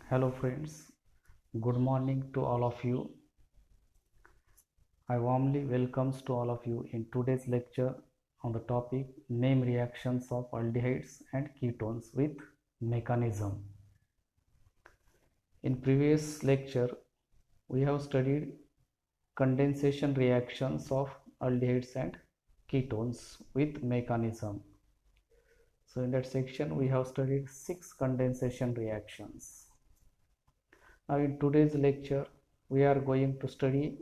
Hello friends, good morning to all of you. I warmly welcomes to all of you in today's lecture on the topic name reactions of aldehydes and ketones with mechanism. In previous lecture, we have studied condensation reactions of aldehydes and ketones with mechanism. So in that section, we have studied 6 condensation reactions. Now in today's lecture, we are going to study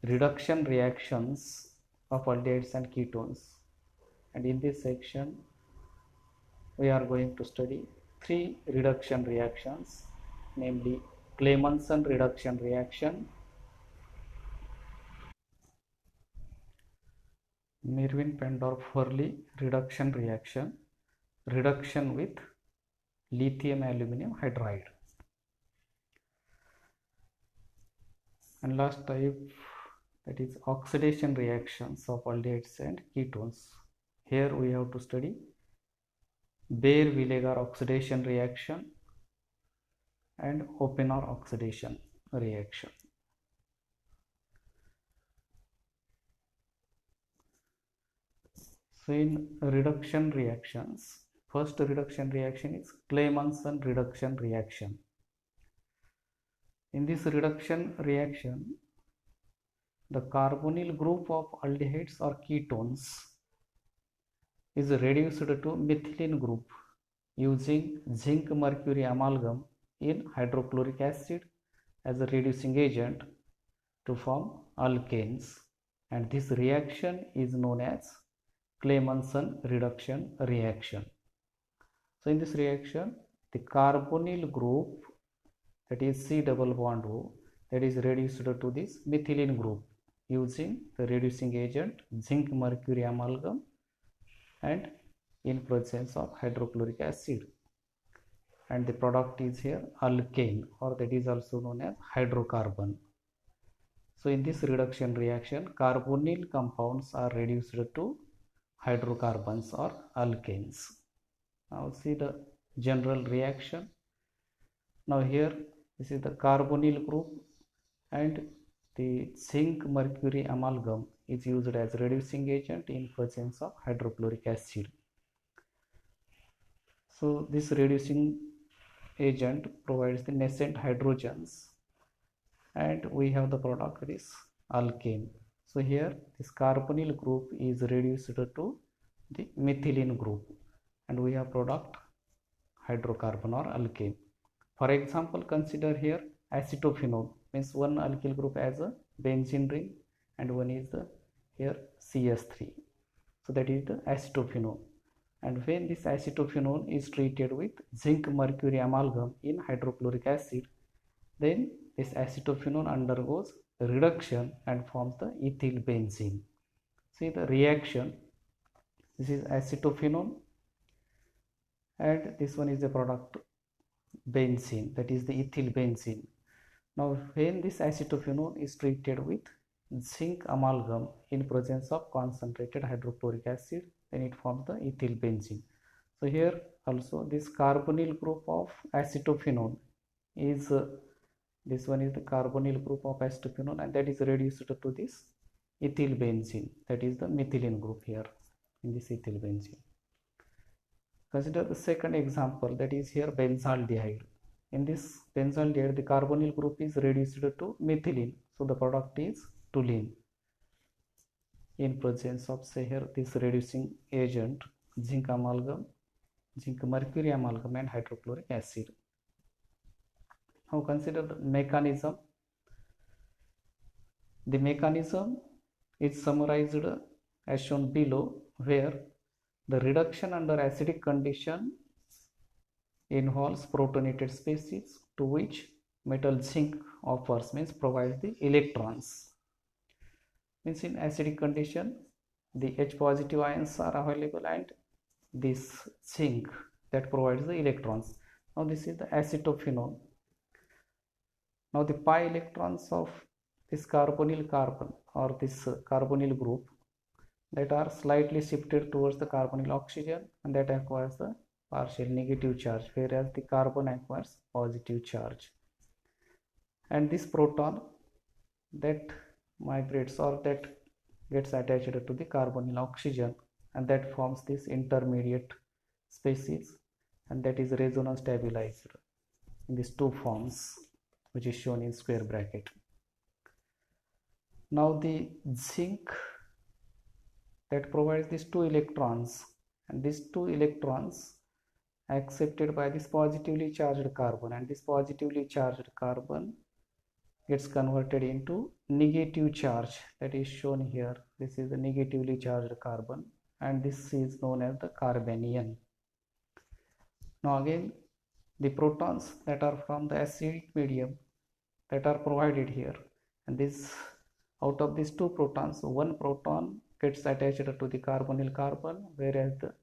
reduction reactions of aldehydes and ketones, and in this section we are going to study 3 reduction reactions, namely Clemmensen reduction reaction, Mirwin-Pendorf-Hurley reduction reaction, reduction with lithium aluminum hydride, and last type, that is oxidation reactions of aldehydes and ketones. Here we have to study Baeyer-Villiger oxidation reaction and Oppenauer oxidation reaction. So in reduction reactions, first reduction reaction is Clemmensen reduction reaction. In this reduction reaction, the carbonyl group of aldehydes or ketones is reduced to methylene group using zinc mercury amalgam in hydrochloric acid as a reducing agent to form alkanes, and this reaction is known as Clemmensen reduction reaction. So in this reaction, the carbonyl group, that is C double bond O, that is reduced to this methylene group using the reducing agent zinc mercury amalgam and in presence of hydrochloric acid, and the product is here alkane, or that is also known as hydrocarbon. So in this reduction reaction, carbonyl compounds are reduced to hydrocarbons or alkanes. Now see the general reaction. Now here this is the carbonyl group, and the zinc mercury amalgam is used as reducing agent in presence of hydrochloric acid. So this reducing agent provides the nascent hydrogens, and we have the product is alkane. So here this carbonyl group is reduced to the methylene group, and we have product hydrocarbon or alkane. For example, consider here acetophenone, means one alkyl group as a benzene ring and one is the here CS3. So that is the acetophenone, and when this acetophenone is treated with zinc mercury amalgam in hydrochloric acid, then this acetophenone undergoes reduction and forms the ethyl benzene. See the reaction, this is acetophenone and this one is the product benzene, that is the ethyl benzene. Now when this acetophenone is treated with zinc amalgam in presence of concentrated hydrochloric acid, then it forms the ethyl benzene. So here also this carbonyl group of acetophenone is this one is the carbonyl group of acetophenone, and that is reduced to this ethyl benzene, that is the methylene group here in this ethyl benzene. Consider the second example, that is here benzaldehyde. In this benzaldehyde, the carbonyl group is reduced to methylene, so the product is toluene in presence of, say here, this reducing agent zinc amalgam, zinc mercury amalgam and hydrochloric acid. Now consider the mechanism. The mechanism is summarized as shown below, where the reduction under acidic condition involves protonated species to which metal zinc offers, means provides the electrons. Means in acidic condition the H positive ions are available and this zinc that provides the electrons. Now this is the acetophenone. Now the pi electrons of this carbonyl carbon or this carbonyl group that are slightly shifted towards the carbonyl oxygen, and that acquires the partial negative charge, whereas the carbon acquires positive charge. And this proton that migrates or that gets attached to the carbonyl oxygen, and that forms this intermediate species, and that is resonance stabilized in these two forms, which is shown in square bracket. Now the zinc that provides these two electrons, and these two electrons accepted by this positively charged carbon, and this positively charged carbon gets converted into negative charge, that is shown here. This is the negatively charged carbon, and this is known as the carbanion. Now again, the protons that are from the acidic medium that are provided here, and this, out of these two protons, one proton gets attached to the carbonyl carbon, whereas the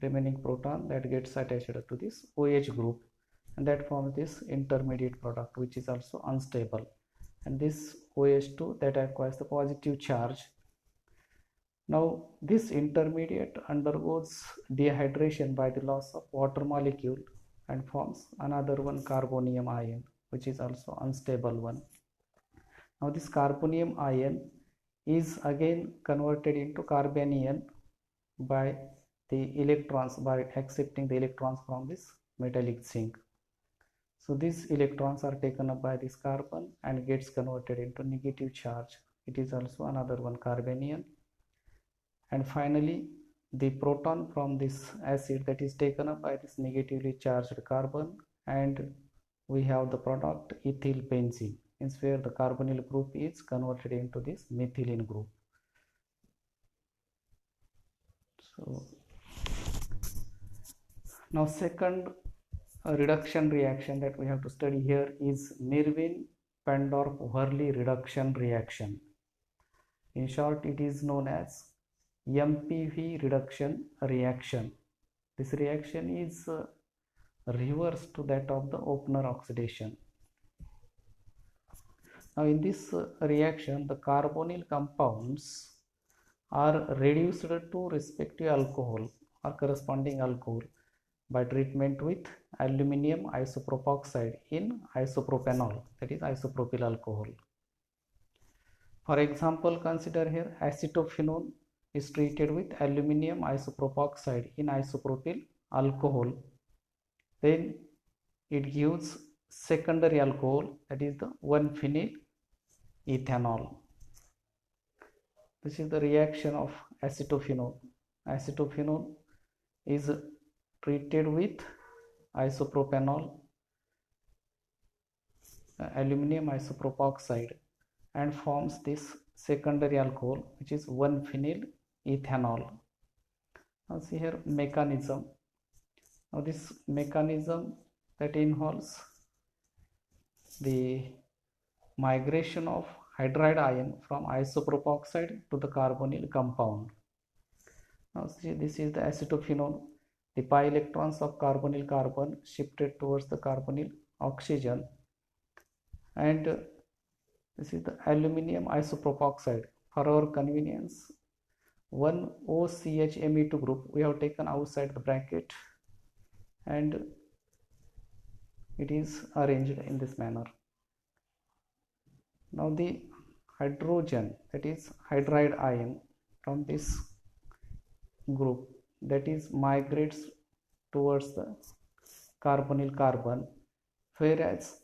remaining proton that gets attached to this OH group, and that forms this intermediate product, which is also unstable. And this OH2 that acquires the positive charge. Now this intermediate undergoes dehydration by the loss of water molecule and forms another one, carbonium ion, which is also unstable one. Now this carbonium ion is again converted into carbanion by the electrons, by accepting the electrons from this metallic zinc. So these electrons are taken up by this carbon and gets converted into negative charge. It is also another one, carbanion. And finally, the proton from this acid that is taken up by this negatively charged carbon, and we have the product ethyl benzene, means where the carbonyl group is converted into this methylene group. So now second reduction reaction that we have to study here is Mervin-Pendorf-Verley reduction reaction. In short, it is known as MPV reduction reaction. This reaction is reverse to that of the opener oxidation. Now in this reaction, the carbonyl compounds are reduced to respective alcohol or corresponding alcohol by treatment with aluminium isopropoxide in isopropanol, that is isopropyl alcohol. For example, consider here acetophenone is treated with aluminium isopropoxide in isopropyl alcohol. Then it gives secondary alcohol, that is the 1-phenyl ethanol. This is the reaction of acetophenone. Acetophenone is treated with isopropanol, aluminium isopropoxide, and forms this secondary alcohol, which is 1-phenyl ethanol. Now see here mechanism. Now this mechanism that involves the migration of hydride ion from isopropoxide to the carbonyl compound. Now see, this is the acetophenone. The pi electrons of carbonyl carbon shifted towards the carbonyl oxygen, and this is the aluminium isopropoxide. For our convenience, one OCHMe2 group we have taken outside the bracket, and it is arranged in this manner. Now the hydrogen, that is hydride ion from this group, that is migrates towards the carbonyl carbon, whereas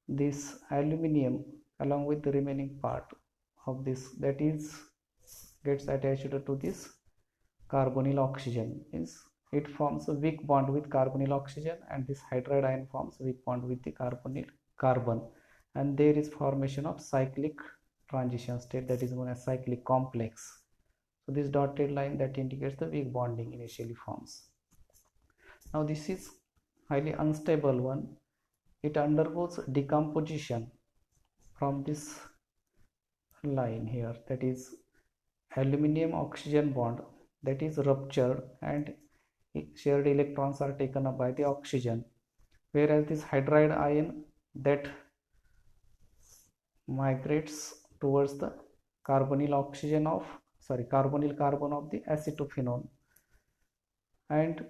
this aluminium along with the remaining part of this, that is gets attached to this carbonyl oxygen, means it forms a weak bond with carbonyl oxygen, and this hydride ion forms a weak bond with the carbonyl carbon, and there is formation of cyclic transition state, that is known as cyclic complex. So this dotted line that indicates the weak bonding initially forms. Now this is highly unstable one. It undergoes decomposition from this line here, that is aluminium oxygen bond that is ruptured and shared electrons are taken up by the oxygen, whereas this hydride ion that migrates towards the carbonyl carbon of the acetophenone, and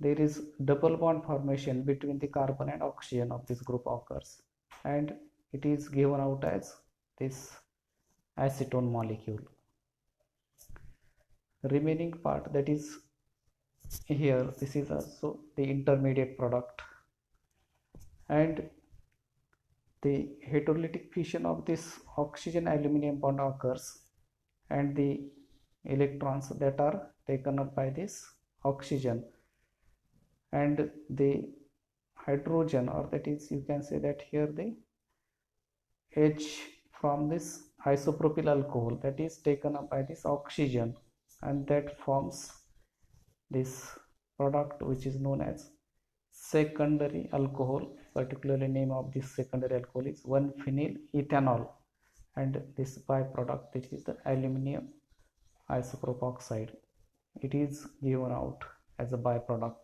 there is double bond formation between the carbon and oxygen of this group occurs, and it is given out as this acetone molecule. Remaining part, that is here, this is also the intermediate product, and the heterolytic fission of this oxygen aluminum bond occurs, and the electrons that are taken up by this oxygen and the hydrogen, or that is, you can say that here the H from this isopropyl alcohol, that is taken up by this oxygen, and that forms this product which is known as secondary alcohol. Particularly name of this secondary alcohol is 1-phenyl ethanol, and this byproduct, which is the aluminum isopropoxide, it is given out as a byproduct.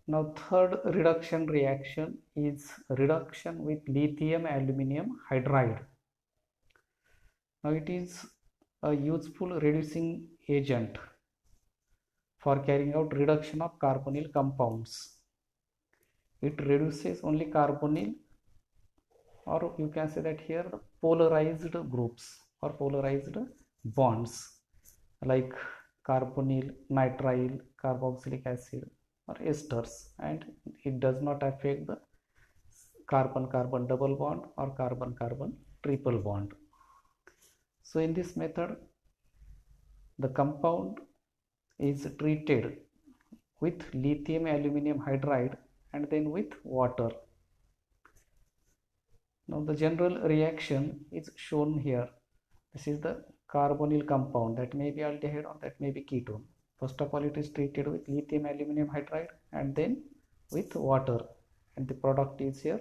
Now third reduction reaction is reduction with lithium aluminum hydride. Now it is a useful reducing agent for carrying out reduction of carbonyl compounds. It reduces only carbonyl, or you can say that here the polarized groups or polarized bonds like carbonyl, nitrile, carboxylic acid or esters, and it does not affect the carbon-carbon double bond or carbon-carbon triple bond. So in this method, the compound is treated with lithium aluminum hydride and then with water. Now the general reaction is shown here. This is the carbonyl compound, that may be aldehyde or that may be ketone. First of all, it is treated with lithium aluminum hydride and then with water, and the product is here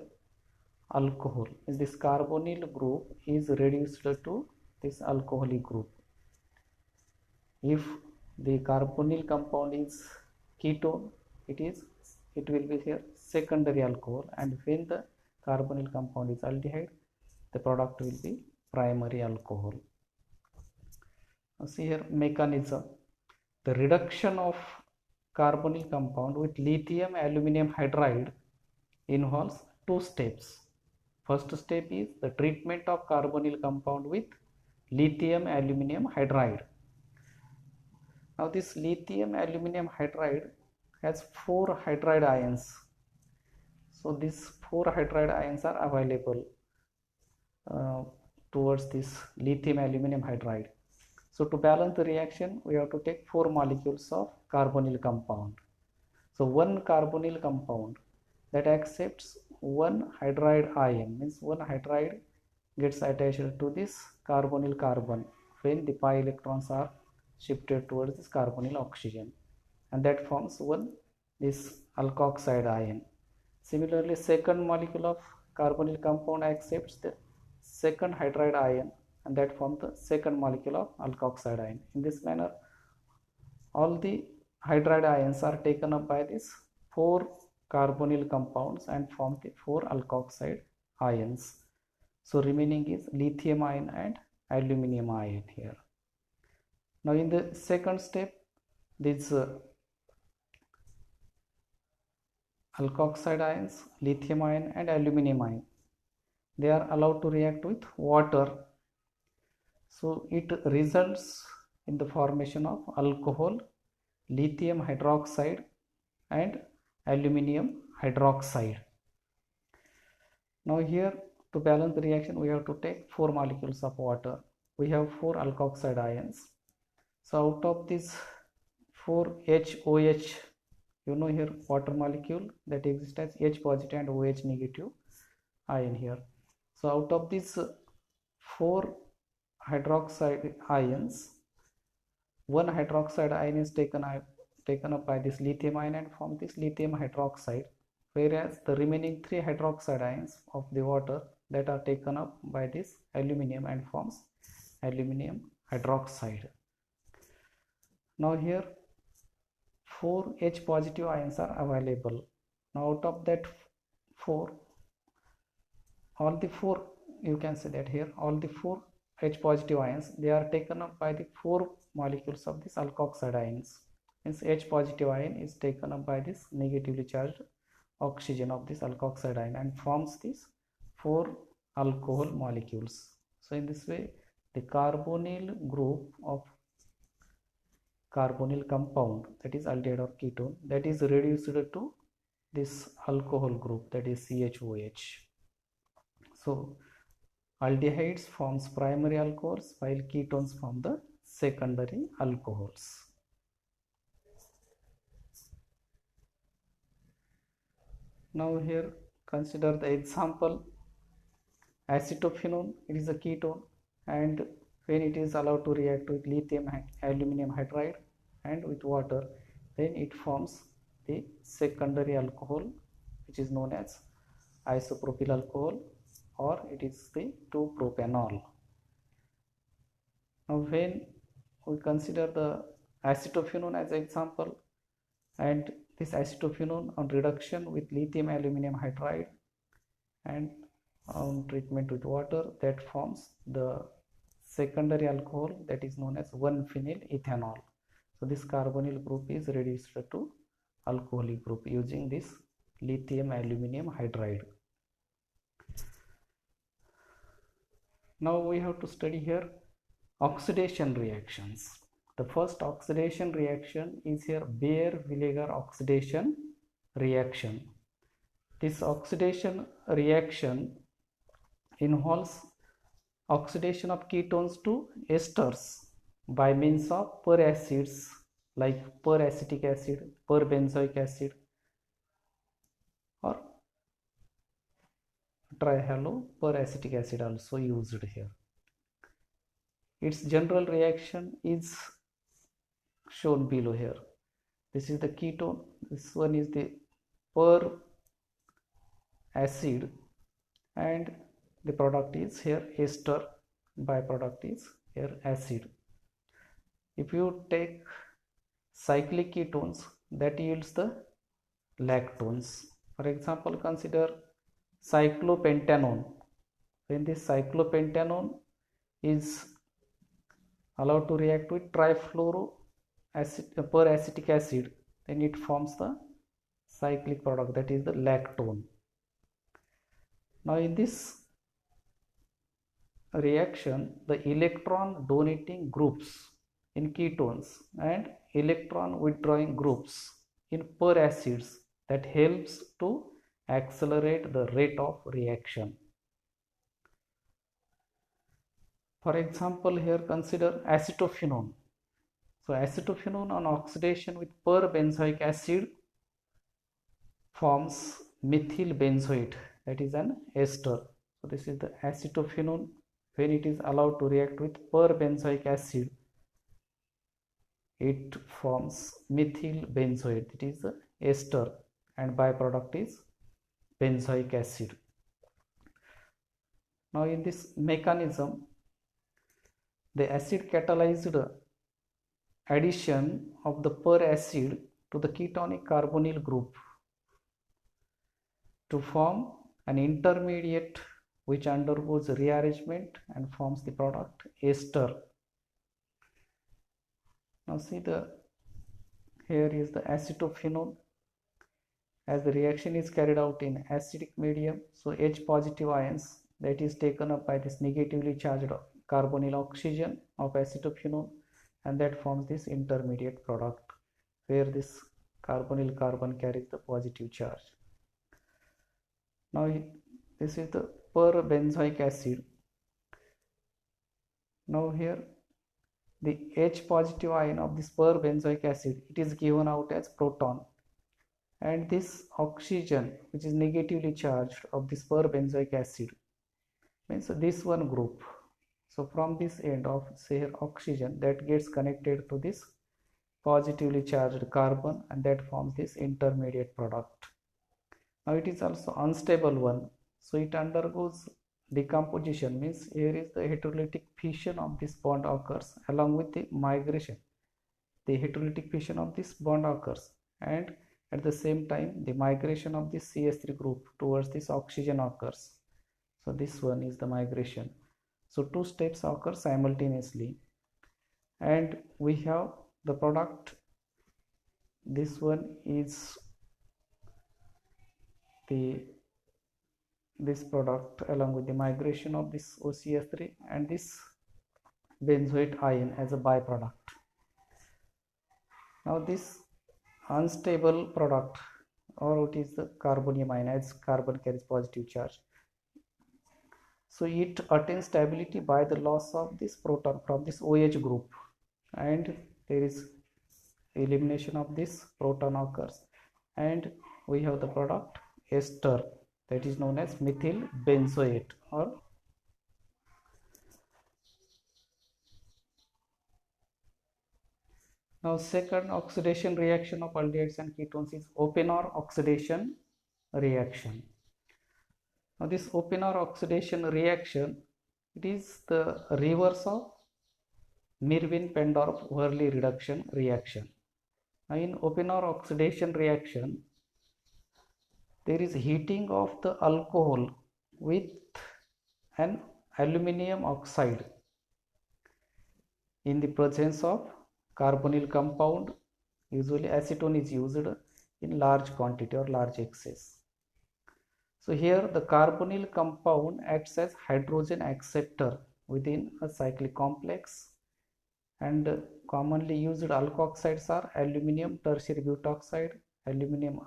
alcohol. This carbonyl group is reduced to this alcoholic group. If the carbonyl compound is ketone, it will be here secondary alcohol, and when the carbonyl compound is aldehyde, the product will be primary alcohol. Now see here mechanism. The reduction of carbonyl compound with lithium aluminum hydride involves two steps. First step is the treatment of carbonyl compound with lithium aluminum hydride. Now this lithium aluminum hydride has 4 hydride ions. So these 4 hydride ions are available towards this lithium aluminum hydride. So to balance the reaction, we have to take 4 molecules of carbonyl compound. So one carbonyl compound that accepts one hydride ion, means one hydride gets attached to this carbonyl carbon when the pi electrons are shifted towards this carbonyl oxygen, and that forms this alkoxide ion. Similarly, second molecule of carbonyl compound accepts the second hydride ion, and that forms the second molecule of alkoxide ion. In this manner, all the hydride ions are taken up by these 4 carbonyl compounds and form the 4 alkoxide ions. So remaining is lithium ion and aluminum ion here. Now in the second step, these alkoxide ions, lithium ion and aluminum ion, they are allowed to react with water. So it results in the formation of alcohol, lithium hydroxide and aluminum hydroxide. Now here, to balance the reaction, we have to take 4 molecules of water. We have 4 alkoxide ions. So out of these 4 HOH, you know here water molecule that exists as H positive and OH negative ion here. So out of these 4 hydroxide ions, one hydroxide ion is taken up by this lithium ion and form this lithium hydroxide, whereas the remaining 3 hydroxide ions of the water that are taken up by this aluminum and forms aluminum hydroxide. Now here 4 H positive ions are available. Now out of that 4, all the 4, you can say that here all the 4 H positive ions, they are taken up by the 4 molecules of this alkoxide ions. Means H positive ion is taken up by this negatively charged oxygen of this alkoxide ion and forms these 4 alcohol molecules. So in this way, the carbonyl group of carbonyl compound, that is aldehyde or ketone, that is reduced to this alcohol group, that is CHOH. So aldehydes forms primary alcohols while ketones form the secondary alcohols. Now here consider the example. Acetophenone, it is a ketone, and when it is allowed to react with lithium aluminum hydride and with water, then it forms the secondary alcohol, which is known as isopropyl alcohol, or it is the 2-propanol. Now when we consider the acetophenone as an example, and this acetophenone on reduction with lithium aluminum hydride and on treatment with water, that forms the secondary alcohol, that is known as 1-phenyl ethanol. So this carbonyl group is reduced to alcoholic group using this lithium aluminum hydride. Now we have to study here oxidation reactions. The first oxidation reaction is here Baeyer-Villiger oxidation reaction. This oxidation reaction involves oxidation of ketones to esters by means of peracids like peracetic acid, perbenzoic acid, or trihaloPeracetic acid also used here. Its general reaction is shown below here. This is the ketone, this one is the per acid, and the product is here ester, byproduct is here acid. If you take cyclic ketones, that yields the lactones. For example, consider cyclopentanone. When this cyclopentanone is allowed to react with peracetic acid, then it forms the cyclic product, that is the lactone. Now in this reaction, the electron donating groups in ketones and electron withdrawing groups in peracids, that helps to accelerate the rate of reaction. For example, here consider acetophenone. So acetophenone on oxidation with perbenzoic acid forms methyl benzoate, that is an ester. So this is the acetophenone. When it is allowed to react with perbenzoic acid, it forms methyl benzoate, it is the ester, and byproduct is benzoic acid. Now in this mechanism, the acid catalyzed addition of the peracid to the ketonic carbonyl group to form an intermediate which undergoes rearrangement and forms the product ester. Now see, here is the acetophenone. As the reaction is carried out in acidic medium, so H positive ions, that is taken up by this negatively charged carbonyl oxygen of acetophenone, and that forms this intermediate product where this carbonyl carbon carries the positive charge. Now this is the perbenzoic acid. Now here the H positive ion of this perbenzoic acid, it is given out as proton, and this oxygen which is negatively charged of this perbenzoic acid means this one group. So from this end of, say here, oxygen, that gets connected to this positively charged carbon, and that forms this intermediate product. Now it is also unstable one, so it undergoes decomposition, means here is the heterolytic fission of this bond occurs along with the migration. The heterolytic fission of this bond occurs, and at the same time the migration of this CH3 group towards this oxygen occurs. So this one is the migration. So two steps occur simultaneously, and we have the product. This one is this product along with the migration of this OCS3 and this benzoate ion as a byproduct. Now this unstable product, or it is the carbonium ion, as carbon carries positive charge. So it attains stability by the loss of this proton from this OH group, and there is elimination of this proton occurs, and we have the product ester, that is known as methyl benzoate. Or now second oxidation reaction of aldehydes and ketones is open-or oxidation reaction. Now this open-or oxidation reaction, it is the reverse of Mirwin-Pendorf-Verley reduction reaction. Now in open-or oxidation reaction, there is heating of the alcohol with an aluminum oxide in the presence of carbonyl compound. Usually acetone is used in large quantity or large excess. So here the carbonyl compound acts as hydrogen acceptor within a cyclic complex, and commonly used alkoxides are aluminum tertiary butoxide, aluminum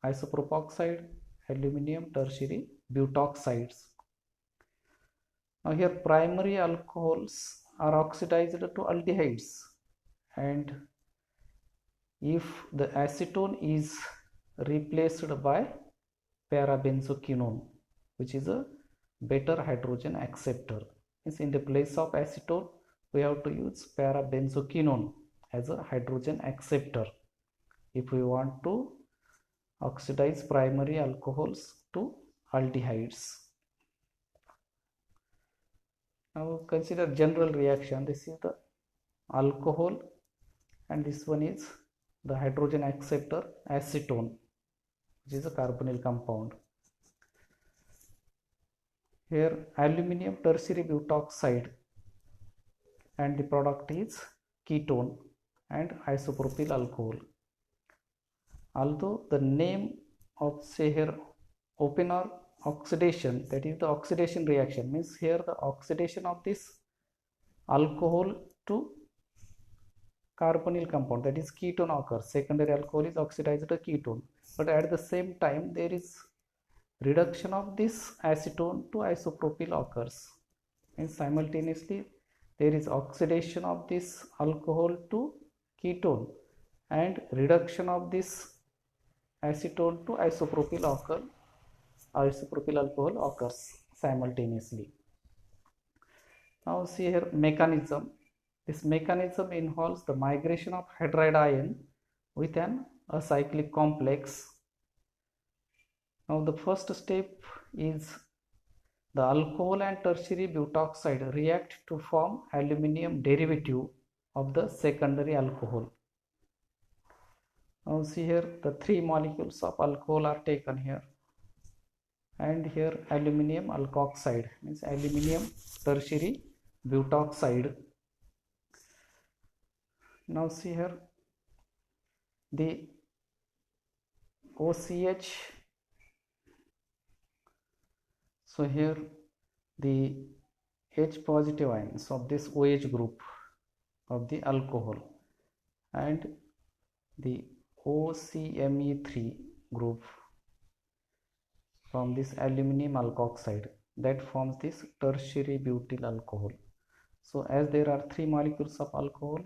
isopropoxide, aluminum tertiary butoxides. Now here primary alcohols are oxidized to aldehydes, and if the acetone is replaced by parabenzoquinone, which is a better hydrogen acceptor, means in the place of acetone we have to use parabenzoquinone as a hydrogen acceptor if we want to oxidize primary alcohols to aldehydes. Now consider general reaction. This is the alcohol, and this one is the hydrogen acceptor acetone, which is a carbonyl compound. Here aluminum tertiary butoxide, and the product is ketone and isopropyl alcohol. Although the name of, say here, open-or oxidation, that is the oxidation reaction, means here the oxidation of this alcohol to carbonyl compound, that is ketone, occurs. Secondary alcohol is oxidized to ketone, but at the same time there is reduction of this acetone to isopropyl occurs, and simultaneously there is oxidation of this alcohol to ketone and reduction of this acetone to isopropyl alcohol occurs simultaneously. Now see here mechanism. This mechanism involves the migration of hydride ion with an acyclic complex. Now the first step is the alcohol and tertiary butoxide react to form aluminum derivative of the secondary alcohol. Now see here the three molecules of alcohol are taken here, and here aluminum alkoxide, means aluminum tertiary butoxide. Now see here the OCH. So here the H positive ions of this OH group of the alcohol and the OCMe3 group from this aluminum alkoxide, that forms this tertiary butyl alcohol. So as there are three molecules of alcohol,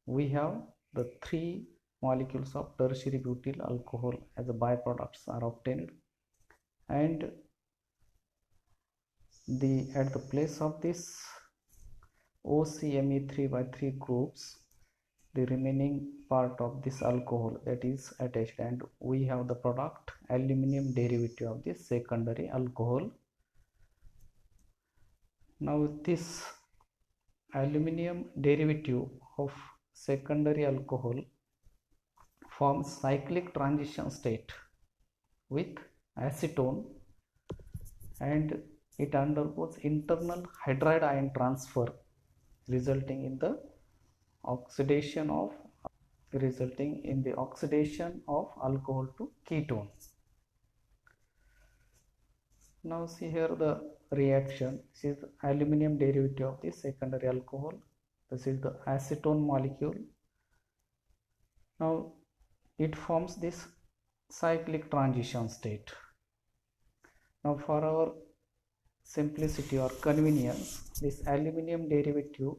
we have the three molecules of tertiary butyl alcohol as a byproducts are obtained, and at the place of this OCMe3 by 3 groups, the remaining part of this alcohol that is attached, and we have the product aluminum derivative of this secondary alcohol. Now this aluminum derivative of secondary alcohol forms cyclic transition state with acetone, and it undergoes internal hydride ion transfer, resulting in the oxidation of alcohol to ketone. Now see here the reaction. This is the aluminum derivative of the secondary alcohol. This is the acetone molecule. Now it forms this cyclic transition state. Now for our simplicity or convenience, this aluminum derivative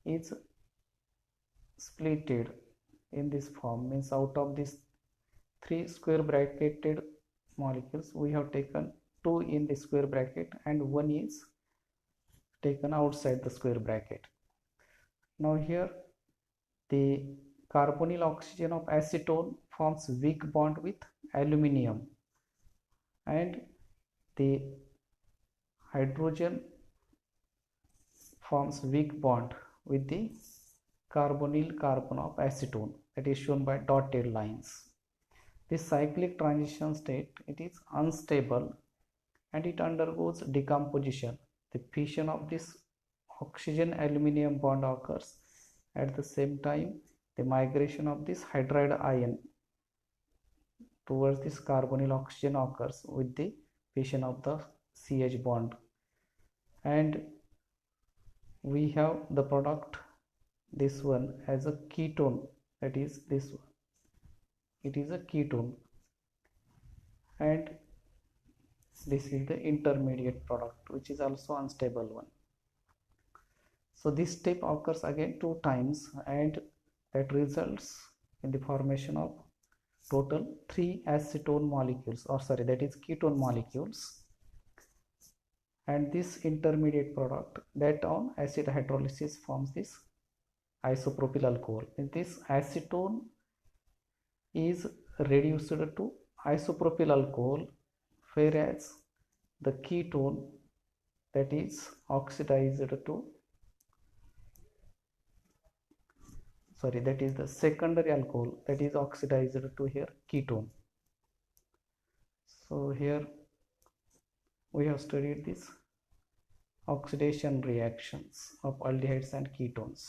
is splitted in this form, means out of these 3 square bracketed molecules we have taken 2 in the square bracket and 1 is taken outside the square bracket. Now here the carbonyl oxygen of acetone forms weak bond with aluminum, and the hydrogen forms weak bond with the carbonyl carbon of acetone, that is shown by dotted lines. This cyclic transition state, it is unstable and it undergoes decomposition. The fission of this oxygen aluminum bond occurs. At the same time, the migration of this hydride ion towards this carbonyl oxygen occurs with the fission of the CH bond, and we have the product, this one, as a ketone, that is this one, it is a ketone, and this is the intermediate product which is also unstable one. So this step occurs again 2 times and that results in the formation of total 3 acetone molecules, or sorry, that is ketone molecules, and this intermediate product that on acid hydrolysis forms this isopropyl alcohol. And this acetone is reduced to isopropyl alcohol, whereas the ketone, that is oxidized to, sorry, that is the secondary alcohol, that is oxidized to here ketone. So here we have studied this oxidation reactions of aldehydes and ketones.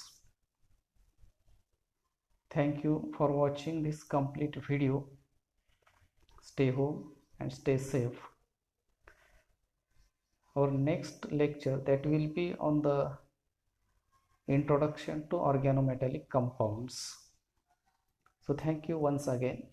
Thank you for watching this complete video. Stay home and stay safe. Our next lecture, that will be on the introduction to organometallic compounds. So thank you once again.